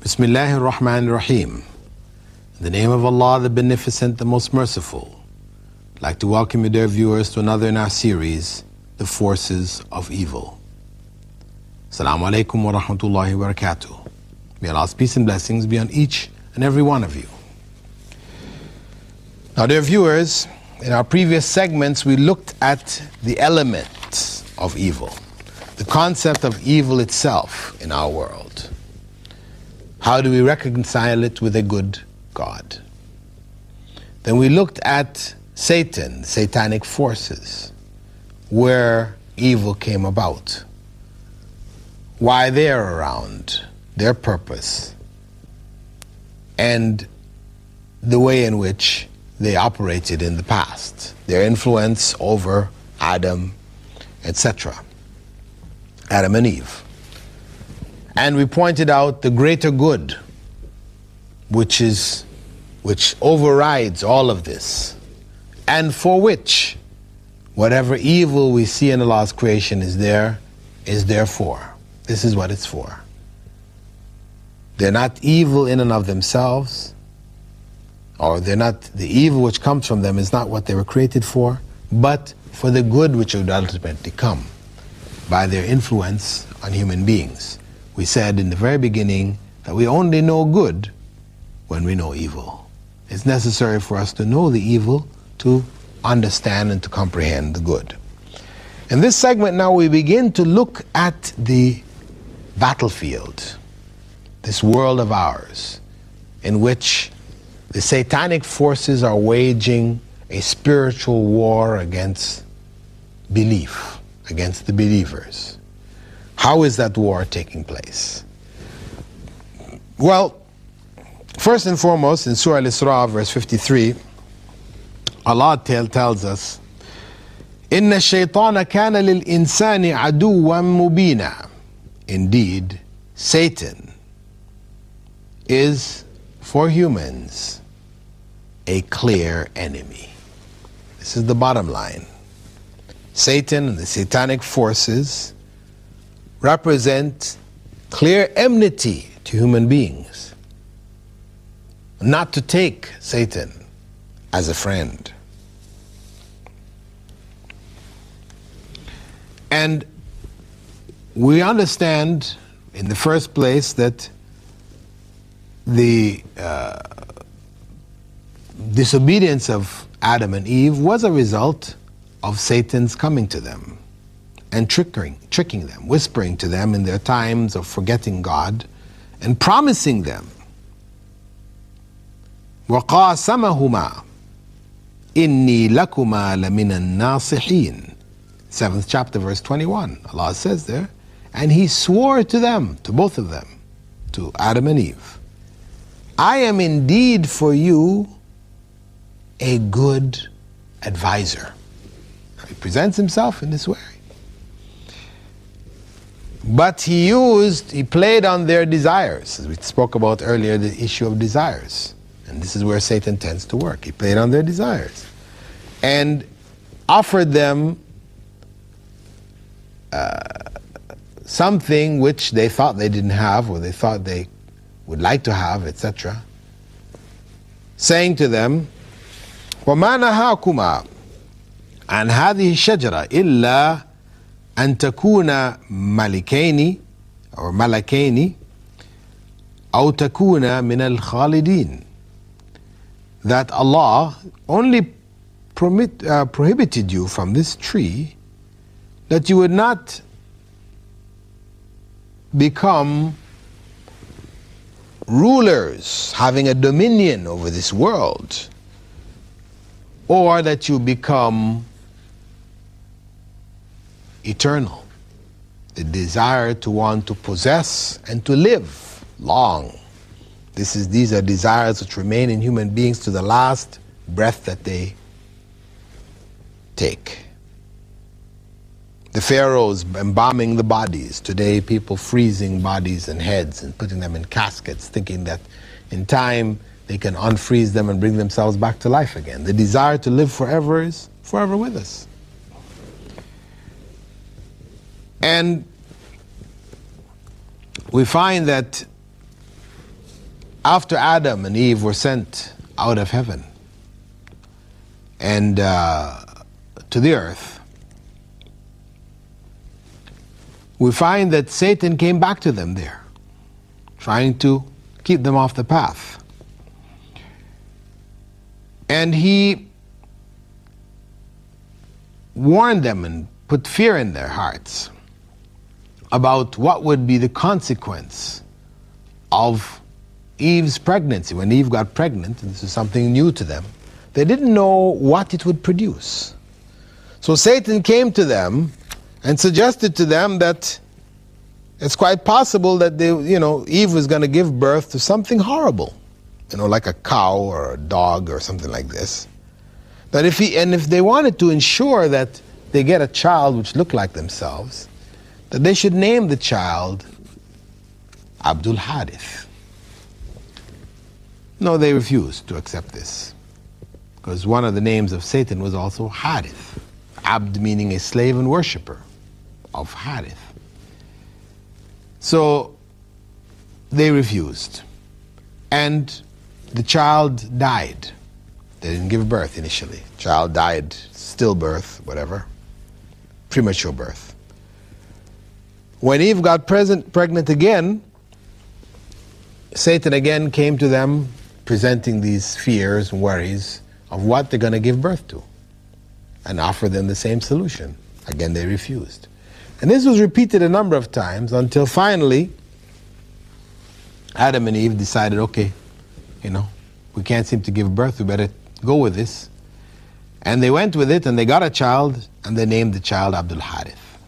Bismillahir Rahmanir Rahim. In the name of Allah, the Beneficent, the Most Merciful. I'd like to welcome you, dear viewers, to another in our series, The Forces of Evil. Assalamu alaikum wa rahmatullahi wa barakatuh. May Allah's peace and blessings be on each and every one of you. Now, dear viewers, in our previous segments, we looked at the elements of evil, the concept of evil itself in our world. How do we reconcile it with a good God? Then we looked at Satan, satanic forces, where evil came about, why they're around, their purpose, and the way in which they operated in the past, their influence over Adam, etc., Adam and Eve. And we pointed out the greater good, which overrides all of this, and for which whatever evil we see in Allah's creation is there for. This is what it's for. They're not evil in and of themselves, or they're not, the evil which comes from them is not what they were created for, but for the good which would ultimately come by their influence on human beings. We said in the very beginning that we only know good when we know evil. It's necessary for us to know the evil to understand and to comprehend the good. In this segment now we begin to look at the battlefield, this world of ours, in which the satanic forces are waging a spiritual war against belief, against the believers. How is that war taking place? Well, first and foremost, in Surah Al-Isra, verse 53, Allah tells us, إِنَّ الشَّيْطَانَ كَانَ لِلْإِنسَانِ عَدُوًّا مُبِينًا. Indeed, Satan is, for humans, a clear enemy. This is the bottom line. Satan and the satanic forces represent clear enmity to human beings, not to take Satan as a friend. And we understand in the first place that the disobedience of Adam and Eve was a result of Satan's coming to them and tricking them, whispering to them in their times of forgetting God and promising them. وَقَاسَمَهُمَا إِنِّي لَكُمَا لَمِنَ النَّاصِحِينَ. 7th chapter, verse 21. Allah says there, and He swore to them, to both of them, to Adam and Eve, I am indeed for you a good advisor. He presents himself in this way. But he played on their desires. As we spoke about earlier, the issue of desires. And this is where Satan tends to work. He played on their desires and offered them something which they thought they didn't have, or they thought they would like to have, etc. Saying to them, وَمَا نَهَاكُمَا عَنْ هَذِهِ الشَّجَرَةِ إِلَّا أن تكون ملكين أو ملكين أو تكون من الخالدين. That Allah only prohibited you from this tree that you would not become rulers having a dominion over this world, or that you become eternal, the desire to want to possess and to live long. These are desires which remain in human beings to the last breath that they take. The pharaohs embalming the bodies. Today people freezing bodies and heads and putting them in caskets, thinking that in time they can unfreeze them and bring themselves back to life again. The desire to live forever is forever with us. And we find that after Adam and Eve were sent out of heaven and to the earth, we find that Satan came back to them there, trying to keep them off the path. And he warned them and put fear in their hearts about what would be the consequence of Eve's pregnancy. When Eve got pregnant, and this is something new to them, they didn't know what it would produce. So Satan came to them and suggested to them that it's quite possible that Eve was going to give birth to something horrible, like a cow or a dog or something like this. That if they wanted to ensure that they get a child which looked like themselves, that they should name the child Abdul Harith. No, they refused to accept this, because one of the names of Satan was also Harith. Abd meaning a slave and worshipper of Harith. So they refused. And the child died. They didn't give birth initially. Child died, stillbirth, whatever, premature birth. When Eve got pregnant again, Satan again came to them presenting these fears and worries of what they're going to give birth to, and offered them the same solution. Again, they refused. And this was repeated a number of times until finally Adam and Eve decided, okay, we can't seem to give birth, we better go with this. And they went with it and they got a child, and they named the child Abdul Harith,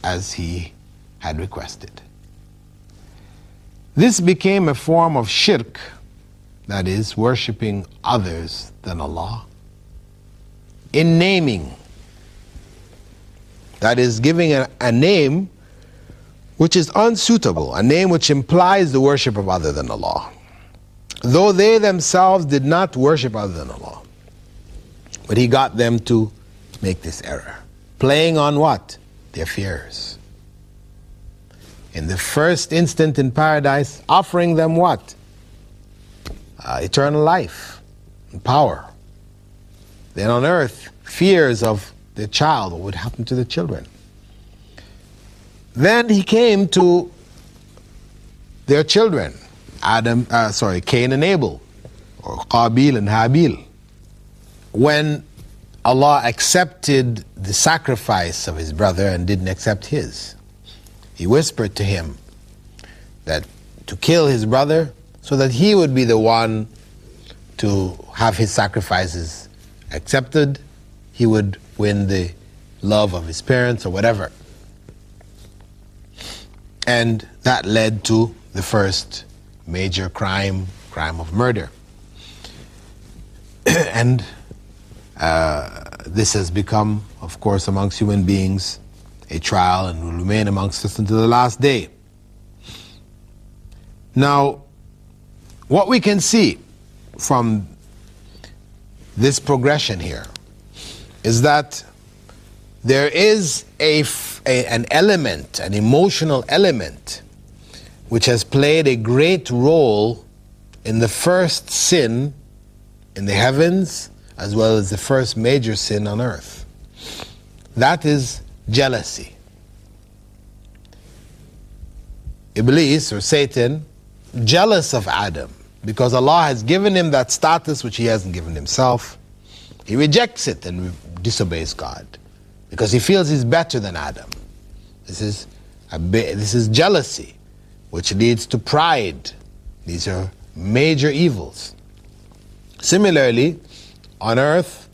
as he had requested. This became a form of shirk, that is, worshipping others than Allah, in naming. That is, giving a name which is unsuitable, a name which implies the worship of other than Allah, though they themselves did not worship other than Allah. But he got them to make this error, playing on what? Their fears. In the first instant in paradise, offering them what? Eternal life and power. Then on earth, fears of the child, what would happen to the children. Then he came to their children, Cain and Abel, or Qabil and Habil. When Allah accepted the sacrifice of his brother and didn't accept his, he whispered to him that to kill his brother so that he would be the one to have his sacrifices accepted, he would win the love of his parents or whatever. And that led to the first major crime of murder. And this has become, of course, amongst human beings, a trial, and will remain amongst us until the last day. Now, what we can see from this progression here is that there is an element, an emotional element, which has played a great role in the first sin in the heavens, as well as the first major sin on earth. That is jealousy. Iblis, or Satan, jealous of Adam, because Allah has given him that status which he hasn't given himself. He rejects it and disobeys God, because he feels he's better than Adam. This is jealousy, which leads to pride. These are major evils. Similarly, on earth,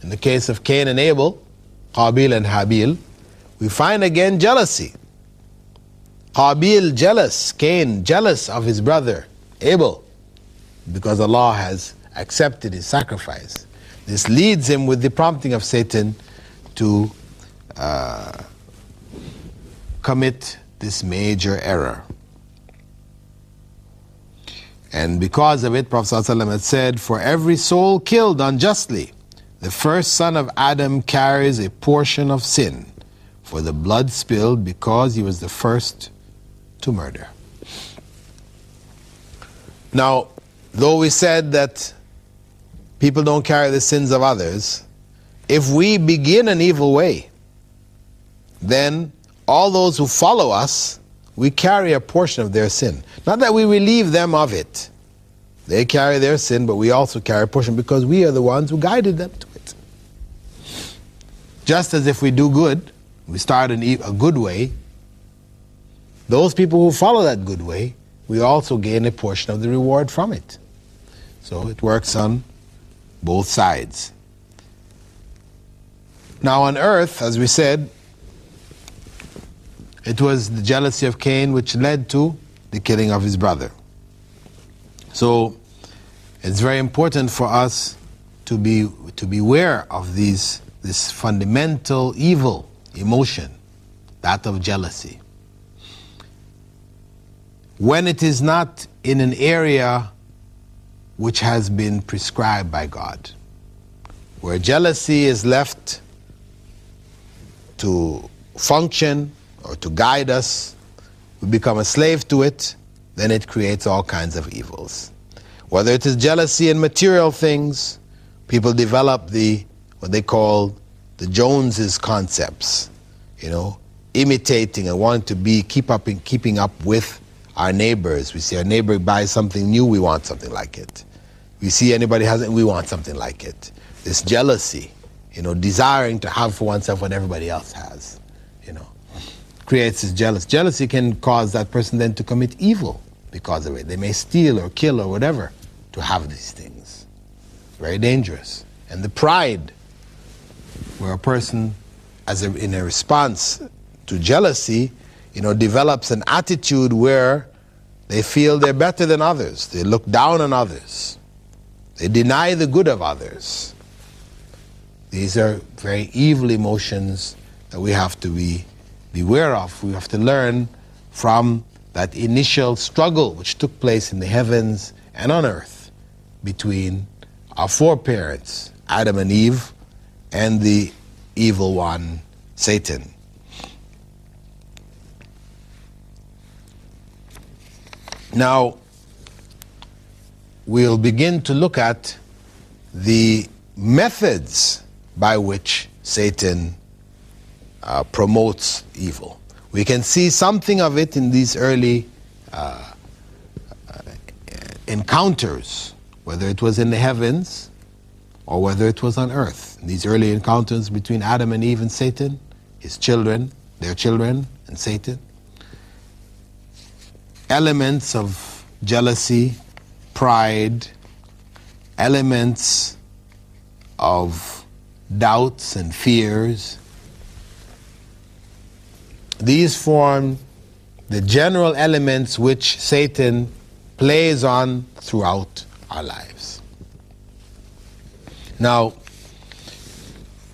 in the case of Cain and Abel, Qabil and Habil, we find again jealousy. Qabil jealous, Cain jealous of his brother Abel, because Allah has accepted his sacrifice. This leads him, with the prompting of Satan, to commit this major error. And because of it, Prophet ﷺ had said, for every soul killed unjustly, the first son of Adam carries a portion of sin for the blood spilled, because he was the first to murder. Now, though we said that people don't carry the sins of others, if we begin an evil way, then all those who follow us, we carry a portion of their sin. Not that we relieve them of it. They carry their sin, but we also carry a portion because we are the ones who guided them to it. Just as if we do good, we start a good way, those people who follow that good way, we also gain a portion of the reward from it. So it works on both sides. Now on earth, as we said, it was the jealousy of Cain which led to the killing of his brother. So it's very important for us to be aware of this fundamental evil emotion, that of jealousy. When it is not in an area which has been prescribed by God, where jealousy is left to function or to guide us, we become a slave to it, then it creates all kinds of evils. Whether it is jealousy in material things, people develop what they call the Joneses concepts, imitating and wanting to keeping up with our neighbors. We see our neighbor buys something new, we want something like it. We see anybody has it, we want something like it. This jealousy, desiring to have for oneself what everybody else has, creates this jealousy can cause that person then to commit evil because of it. They may steal or kill or whatever to have these things. Very dangerous. And the pride, where a person, in a response to jealousy, develops an attitude where they feel they're better than others. They look down on others. They deny the good of others. These are very evil emotions that we have to be beware of. We have to learn from that initial struggle which took place in the heavens and on earth between our foreparents, Adam and Eve, and the evil one, Satan. Now, we'll begin to look at the methods by which Satan promotes evil. We can see something of it in these early encounters, whether it was in the heavens or whether it was on earth. In these early encounters between Adam and Eve and Satan, his children, their children, and Satan. Elements of jealousy, pride, elements of doubts and fears. These form the general elements which Satan plays on throughout our lives. Now,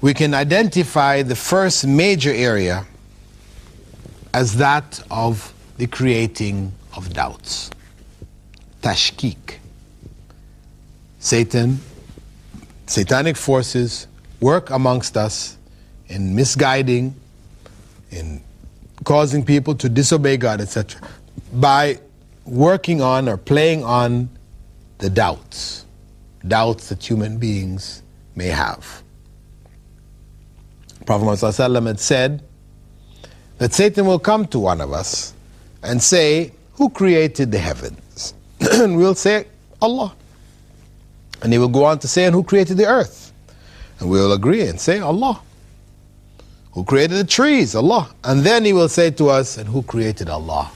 we can identify the first major area as that of the creating of doubts. Tashkik. Satanic forces work amongst us in misguiding, in causing people to disobey God, etc., by working on or playing on the doubts that human beings may have. Prophet Muhammad ﷺ had said that Satan will come to one of us and say, "Who created the heavens?" And we'll say, "Allah." And he will go on to say, "And who created the earth?" And we will agree and say, "Allah." Who created the trees? Allah. And then he will say to us, "And who created Allah?"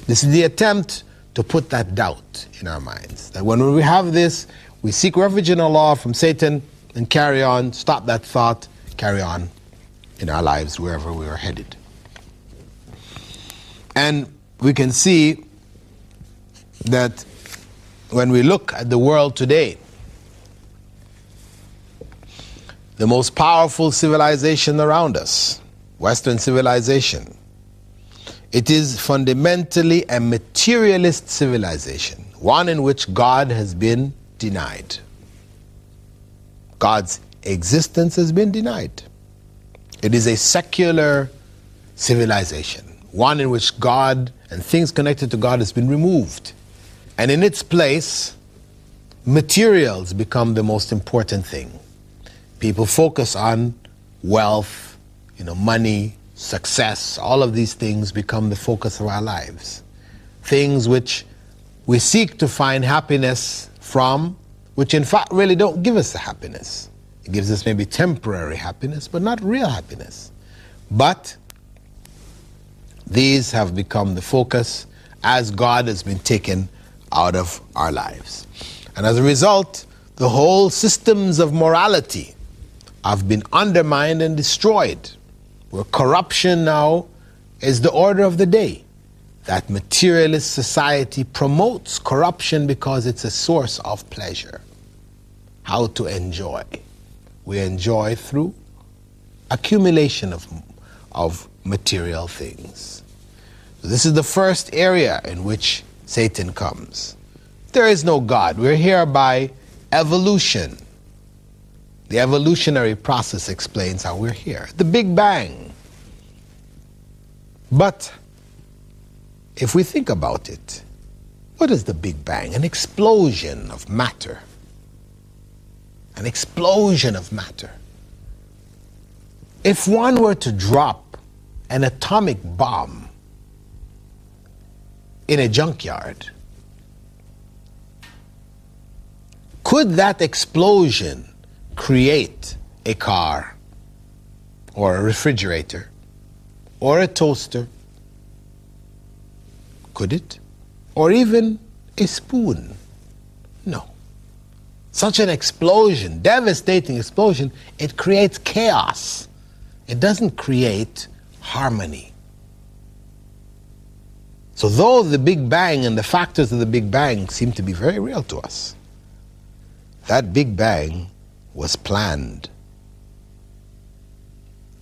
This is the attempt to put that doubt in our minds. That when we have this, we seek refuge in Allah from Satan and carry on, stop that thought, carry on in our lives wherever we are headed. And we can see that when we look at the world today, the most powerful civilization around us, Western civilization, it is fundamentally a materialist civilization, one in which God has been denied. God's existence has been denied. It is a secular civilization, one in which God and things connected to God has been removed. And in its place, materials become the most important thing. People focus on wealth, money, success. All of these things become the focus of our lives. Things which we seek to find happiness from, which in fact really don't give us the happiness. It gives us maybe temporary happiness, but not real happiness. But these have become the focus as God has been taken out of our lives. And as a result, the whole systems of morality have been undermined and destroyed, where corruption now is the order of the day. That materialist society promotes corruption because it's a source of pleasure. How to enjoy? We enjoy through accumulation of material things. So this is the first area in which Satan comes. There is no God. We're here by evolution. The evolutionary process explains how we're here. The Big Bang. But if we think about it, what is the Big Bang? An explosion of matter. An explosion of matter. If one were to drop an atomic bomb in a junkyard, could that explosion create a car or a refrigerator or a toaster? Could it? Or even a spoon? No. Such an explosion, devastating explosion, it creates chaos. It doesn't create harmony. So though the Big Bang and the factors of the Big Bang seem to be very real to us, that Big Bang was planned.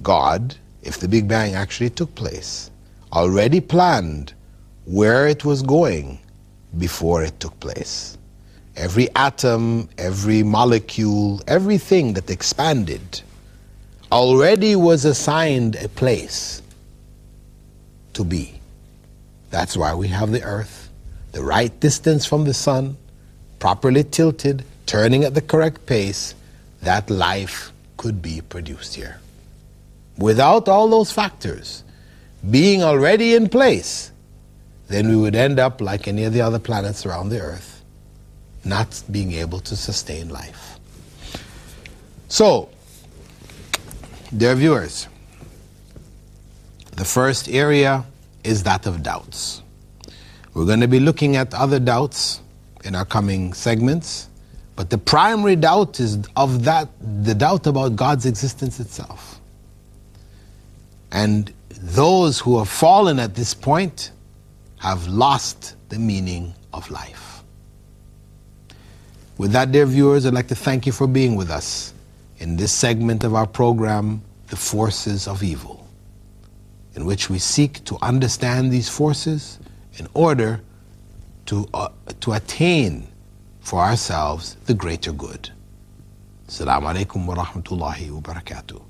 God, if the Big Bang actually took place, already planned where it was going before it took place. Every atom, every molecule, everything that expanded already was assigned a place to be. That's why we have the earth, the right distance from the sun, properly tilted, turning at the correct pace, that life could be produced here. Without all those factors being already in place, then we would end up like any of the other planets around the earth, not being able to sustain life. So, dear viewers, the first area is that of doubts. We're going to be looking at other doubts in our coming segments, but the primary doubt is the doubt about God's existence itself. And those who have fallen at this point have lost the meaning of life. With that, dear viewers, I'd like to thank you for being with us in this segment of our program, The Forces of Evil, in which we seek to understand these forces in order to attain for ourselves the greater good. Assalamu alaikum wa rahmatullahi wa barakatuh.